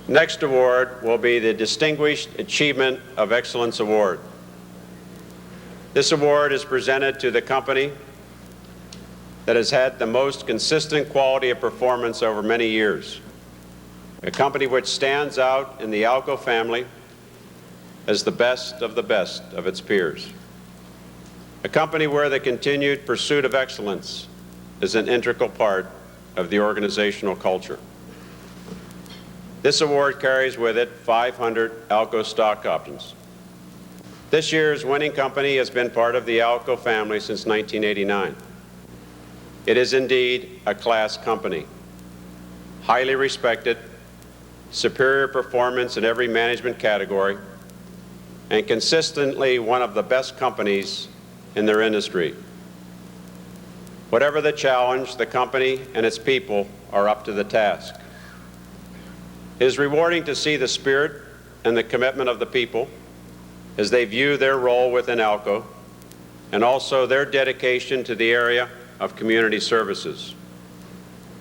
Next award will be the Distinguished Achievement of Excellence Award. This award is presented to the company that has had the most consistent quality of performance over many years, a company which stands out in the Alco family as the best of its peers, a company where the continued pursuit of excellence is an integral part of the organizational culture. This award carries with it 500 Alco stock options. This year's winning company has been part of the Alco family since 1989. It is indeed a class company, highly respected, superior performance in every management category, and consistently one of the best companies in their industry. Whatever the challenge, the company and its people are up to the task. It is rewarding to see the spirit and the commitment of the people as they view their role within Alco, and also their dedication to the area of community services,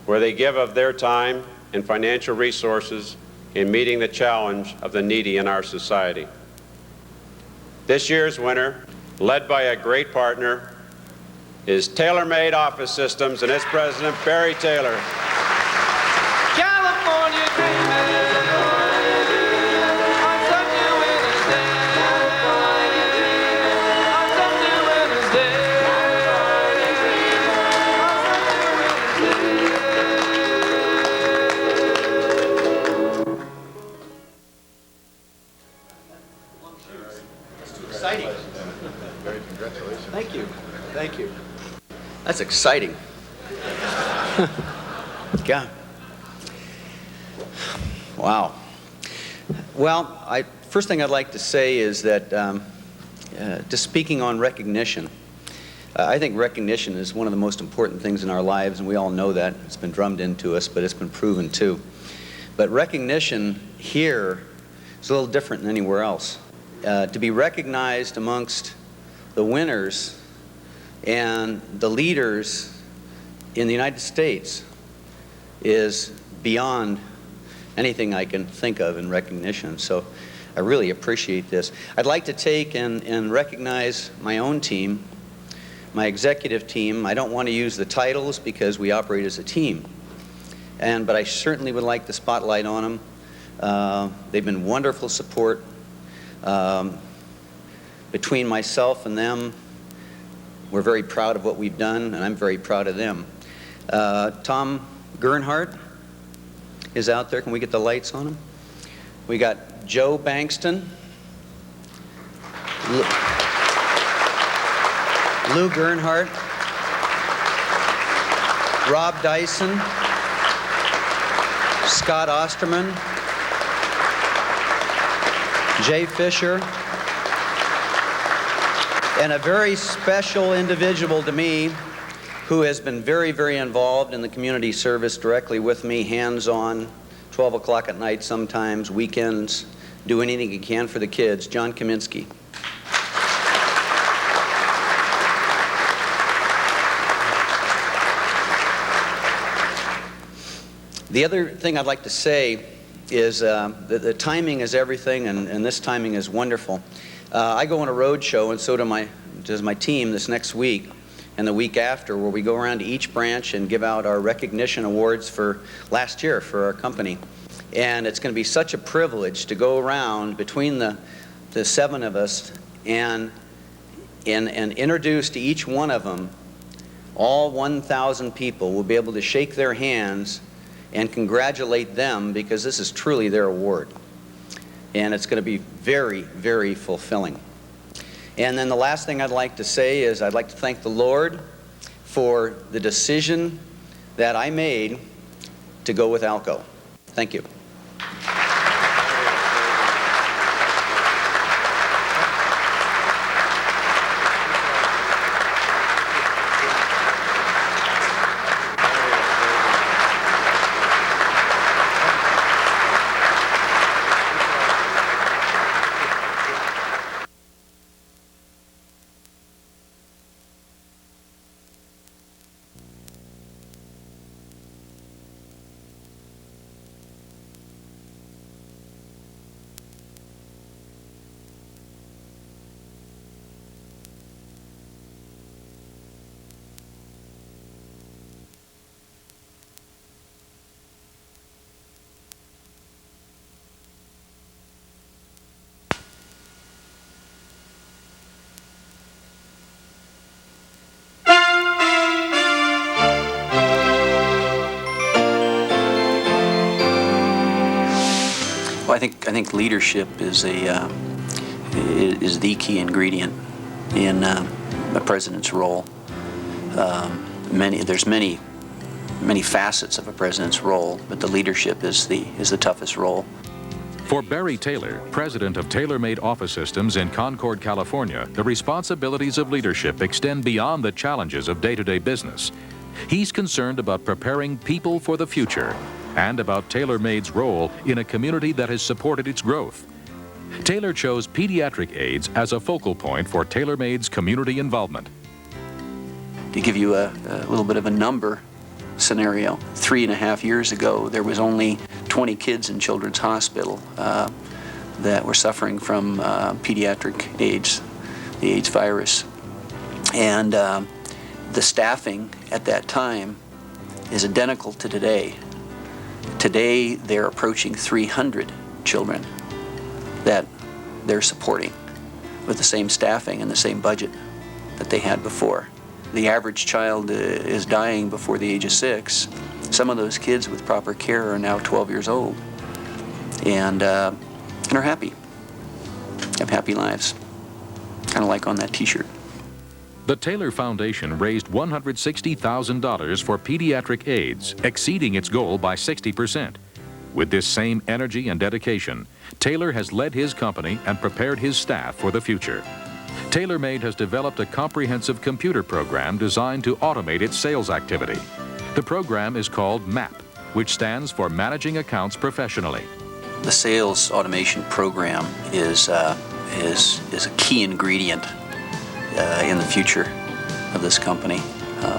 where they give of their time and financial resources in meeting the challenge of the needy in our society. This year's winner, led by a great partner, is Tailor-Made Office Systems and its president, Barry Taylor. California dreaming on such a winter's day, on such a winter's day, That's too exciting. Very congratulations. Thank you. Thank you. That's exciting. Yeah. Wow. Well, first thing I'd like to say is that just speaking on recognition, I think recognition is one of the most important things in our lives, and we all know that. It's been drummed into us, but it's been proven too. But recognition here is a little different than anywhere else. To be recognized amongst the winners and the leaders in the United States is beyond anything I can think of in recognition. So I really appreciate this. I'd like to take and recognize my own team, my executive team. I don't want to use the titles because we operate as a team. But I certainly would like the spotlight on them. They've been wonderful support. Between myself and them, we're very proud of what we've done, and I'm very proud of them. Tom Gernhardt is out there. Can we get the lights on him? We got Joe Bankston, Lou Gernhardt, Rob Dyson, Scott Osterman, Jay Fisher, and a very special individual to me who has been very, very involved in the community service directly with me, hands-on, 12 o'clock at night sometimes, weekends, do anything he can for the kids, John Kaminsky. The other thing I'd like to say is that the timing is everything, and this timing is wonderful. I go on a road show, and so does my team this next week and the week after, where we go around to each branch and give out our recognition awards for last year for our company. And it's going to be such a privilege to go around between the 7 of us and introduce to each one of them, all 1,000 people will be able to shake their hands and congratulate them, because this is truly their award. And it's going to be very, very fulfilling. And then the last thing I'd like to say is I'd like to thank the Lord for the decision that I made to go with Alco. Thank you. I think leadership is the key ingredient in a president's role. There's many facets of a president's role, but the leadership is the toughest role. For Barry Taylor, president of TaylorMade Office Systems in Concord, California, the responsibilities of leadership extend beyond the challenges of day-to-day business. He's concerned about preparing people for the future and about TaylorMade's role in a community that has supported its growth. Taylor chose pediatric aids as a focal point for TaylorMade's community involvement. To give you a little bit of a number scenario, 3.5 years ago, there was only 20 kids in Children's Hospital that were suffering from pediatric AIDS, the AIDS virus. And the staffing at that time is identical to today. Today, they're approaching 300 children that they're supporting with the same staffing and the same budget that they had before. The average child is dying before the age of 6. Some of those kids with proper care are now 12 years old and are happy, have happy lives, kind of like on that t-shirt. The Taylor Foundation raised $160,000 for pediatric AIDS, exceeding its goal by 60%. With this same energy and dedication, Taylor has led his company and prepared his staff for the future. TaylorMade has developed a comprehensive computer program designed to automate its sales activity. The program is called MAP, which stands for Managing Accounts Professionally. The sales automation program is a key ingredient in the future of this company.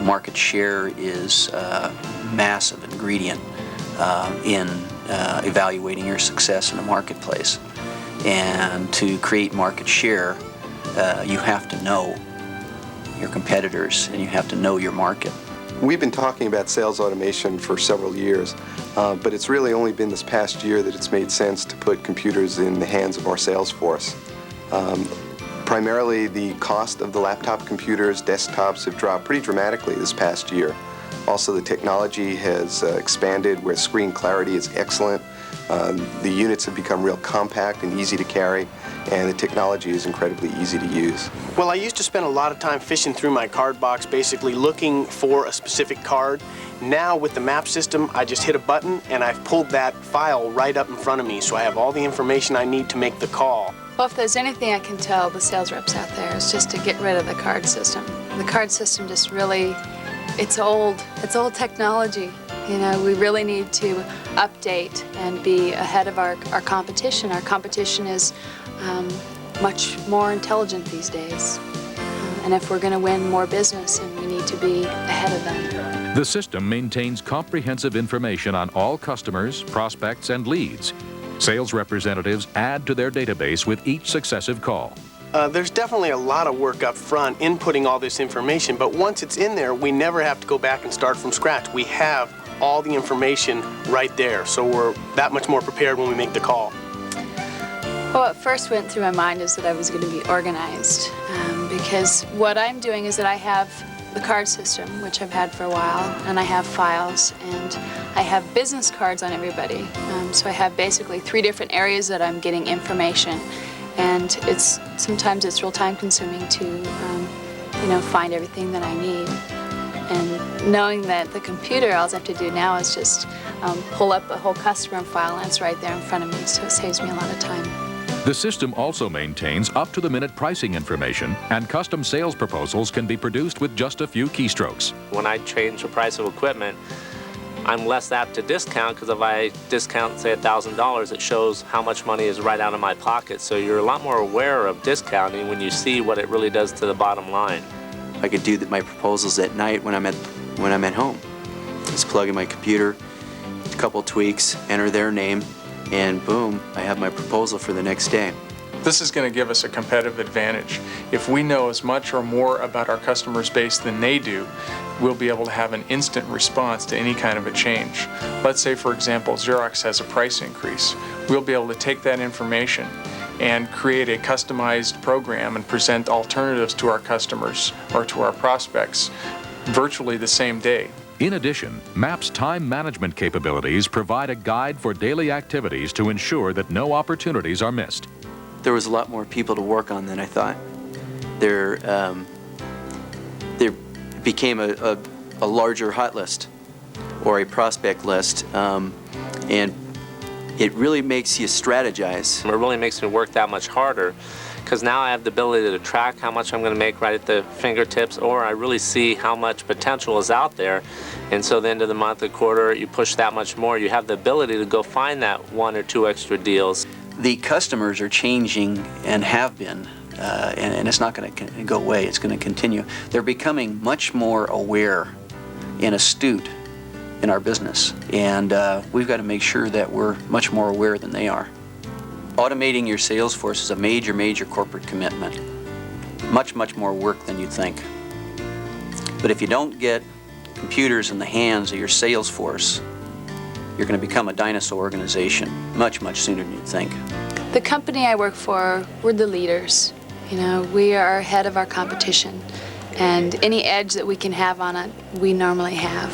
Market share is a massive ingredient in evaluating your success in a marketplace. And to create market share, you have to know your competitors and you have to know your market. We've been talking about sales automation for several years, but it's really only been this past year that it's made sense to put computers in the hands of our sales force. Primarily, the cost of the laptop computers, desktops have dropped pretty dramatically this past year. Also, the technology has expanded where screen clarity is excellent. The units have become real compact and easy to carry, and the technology is incredibly easy to use. Well, I used to spend a lot of time fishing through my card box, basically looking for a specific card. Now, with the map system, I just hit a button and I've pulled that file right up in front of me, so I have all the information I need to make the call. Well, if there's anything I can tell the sales reps out there, it's just to get rid of the card system. The card system just really, it's old technology. You know, we really need to update and be ahead of our competition. Our competition is much more intelligent these days. And if we're going to win more business, then we need to be ahead of them. The system maintains comprehensive information on all customers, prospects, and leads. Sales representatives add to their database with each successive call. There's definitely a lot of work up front inputting all this information, but once it's in there, we never have to go back and start from scratch. We have all the information right there, so we're that much more prepared when we make the call. Well, what first went through my mind is that I was going to be organized, because what I'm doing is that I have the card system, which I've had for a while, and I have files, and I have business cards on everybody. So I have basically 3 different areas that I'm getting information, and sometimes it's real time consuming to find everything that I need. And knowing that the computer, all I have to do now is just pull up a whole customer file, and it's right there in front of me, so it saves me a lot of time. The system also maintains up-to-the-minute pricing information, and custom sales proposals can be produced with just a few keystrokes. When I change the price of equipment, I'm less apt to discount, because if I discount, say, $1,000, it shows how much money is right out of my pocket. So you're a lot more aware of discounting when you see what it really does to the bottom line. I could do my proposals at night when I'm at home. Just plug in my computer, a couple tweaks, enter their name, and boom, I have my proposal for the next day. This is going to give us a competitive advantage. If we know as much or more about our customers' base than they do, we'll be able to have an instant response to any kind of a change. Let's say, for example, Xerox has a price increase. We'll be able to take that information and create a customized program and present alternatives to our customers or to our prospects virtually the same day. In addition, MAP's time management capabilities provide a guide for daily activities to ensure that no opportunities are missed. There was a lot more people to work on than I thought. There became a larger hot list or a prospect list, and it really makes you strategize. It really makes me work that much harder because now I have the ability to track how much I'm going to make right at the fingertips, or I really see how much potential is out there. And so the end of the month, the quarter, you push that much more. You have the ability to go find that 1 or 2 extra deals. The customers are changing and have been, and it's not going to go away. It's going to continue. They're becoming much more aware and astute in our business, and we've got to make sure that we're much more aware than they are. Automating your sales force is a major, major corporate commitment. Much, much more work than you'd think. But if you don't get computers in the hands of your sales force, you're going to become a dinosaur organization much, much sooner than you'd think. The company I work for, we're the leaders. You know, we are ahead of our competition, and any edge that we can have on it, we normally have.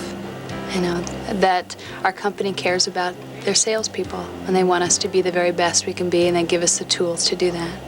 You know, that our company cares about their salespeople, and they want us to be the very best we can be, and they give us the tools to do that.